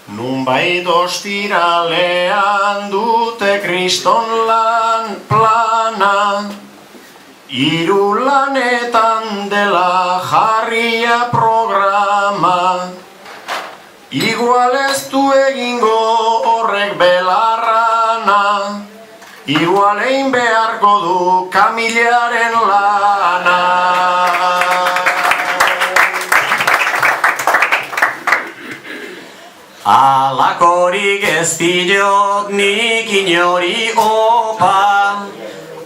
Nunbait ostiralean dute kriston lan plana, hiru lanetan dela jarria programa. Igual ez du egingo horrek belarrana, igual egin beharko du kamilaren lana. Alakorik ez diot nik inori opa,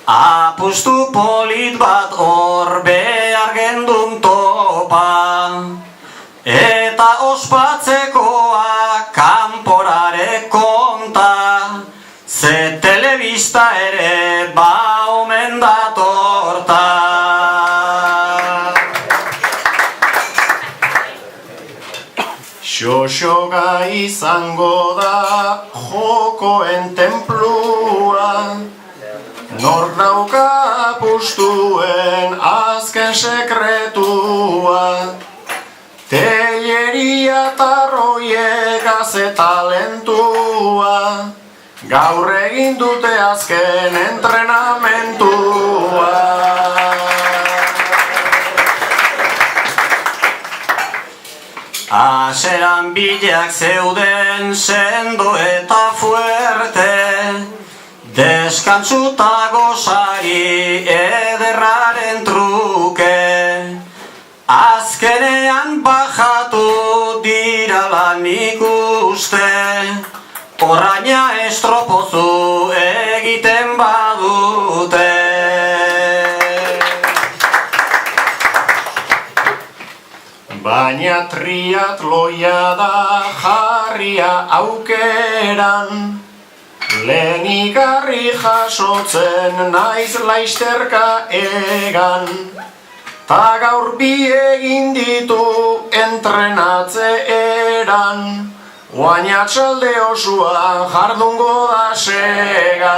apustu polit bat hor behar gendun topa. Eta ospatzekoa kanporare konta, ze telebista ere ba omen datorta. Xoxoga izango da jokoen tenplua, nor dauka apustuen azken sekretua. Telleria tarroiek aze talentua, gaur egin dute azken entrenamentua. Aseran bilak zeuden sendo eta fuerte, deskantzuta gozari ederraren truke. Azkenean bajatu dirala nik uste, oraina estropozu egiten badute. Baina triatloia da jarria aukeran, lehen jasotzen naiz laizterka egan. Ta gaur bi egin ditu entrenatze eran, oain atxalde osoa jardungo da segan.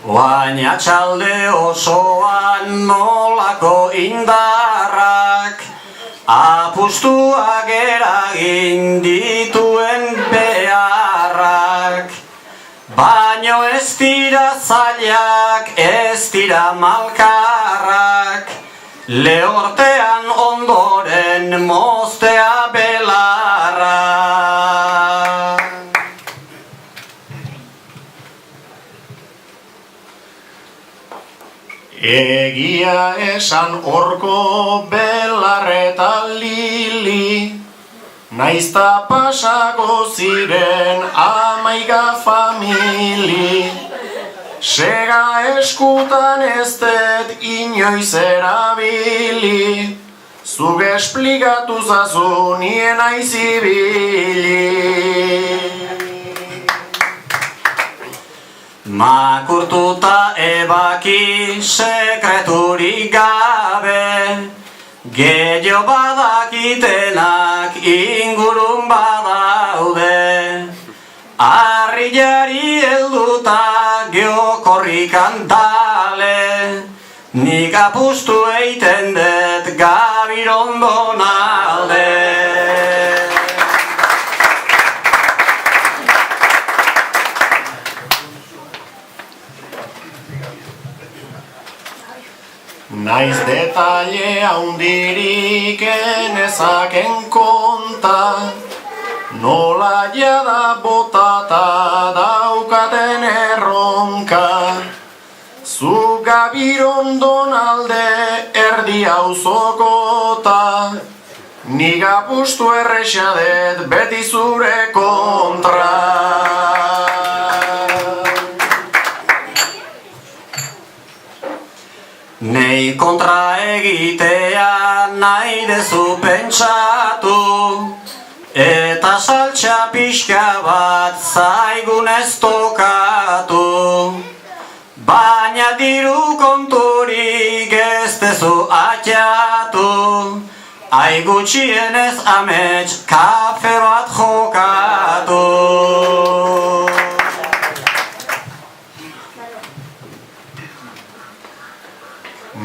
Oain atxalde osoan nolako indarrak, apustuak eragin dituen beharrak. Baino ez dira zailak, ez dira malkarrak, lehortean ondoren moztea belarra. Egia esan horko belarreta lili, naizta pasako ziren amaiga famili. Sega eskutan ez dut inoiz erabili, zuk esplikatu zazu nien aizibili. Makurtuta ebaki sekreturik gabe, gehiago badakitenak ingurun badaude. Arrilari helduta geokorrikan dale, nik apustu eiten dut Gabirondon alde. Naiz detalle haundirik enezaken konta, nola jada botata daukaten erronka. Zu Gabirondon alde erdi auzokota, nik apustu erresa dut beti zure kontra. Nei kontra egitea nahi dezu pentsatu, eta saltxa pixka bat zaigun ez tokatu. Baina diru konturik ez dezu atxatu, ai gutxienez amets kafe bat jokatu.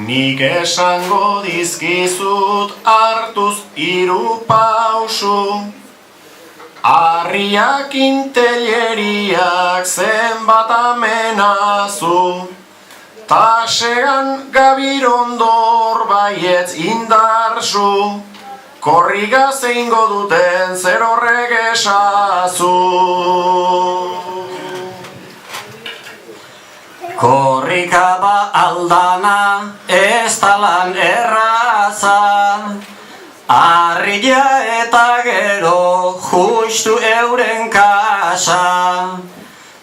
Nik esango dizkizut hartuz 3 pausu, harriak inteleriak zenbat amenazu, tasean gabirondor baietz indarsu, korriga zeingo duten zer horrek esazu. Korrika ba aldana ez talan erraza, harria eta gero justu euren kasa.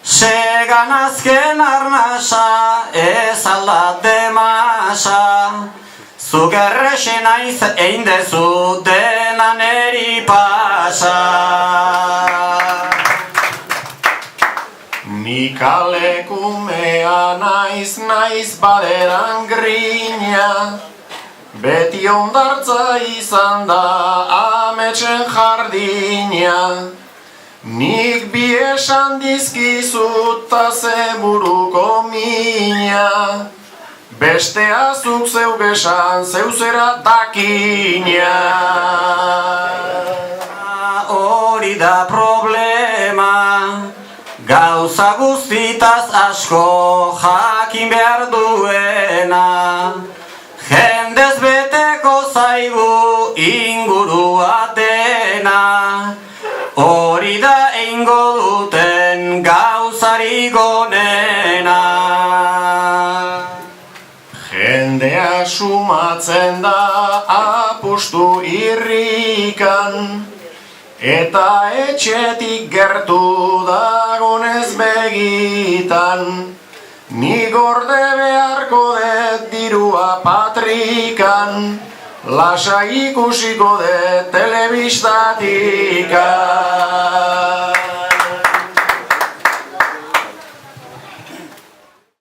Segan azken arnasa ez aldate masa, zuk errexen aiz egin dezu dena neri pasa. Nik alekumea naiz baderan grina, beti ondartza izan da ametsen jardina. Nik bi esan dizkizut ta zeburuko mina, bestea zuk zeuk esan zeuzera dakina. Hori da problema, gauza guztitaz asko jakin behar duena. Jendez beteko zaigu ingurua dena, hori da eingo duten gauzarik onena. Jendea sumatzen da apustu irrikan, eta etxetik gertu dagonez begitan. Nik gorde beharko dut dirua patrikan, lasa ikusiko dut telebistatikan.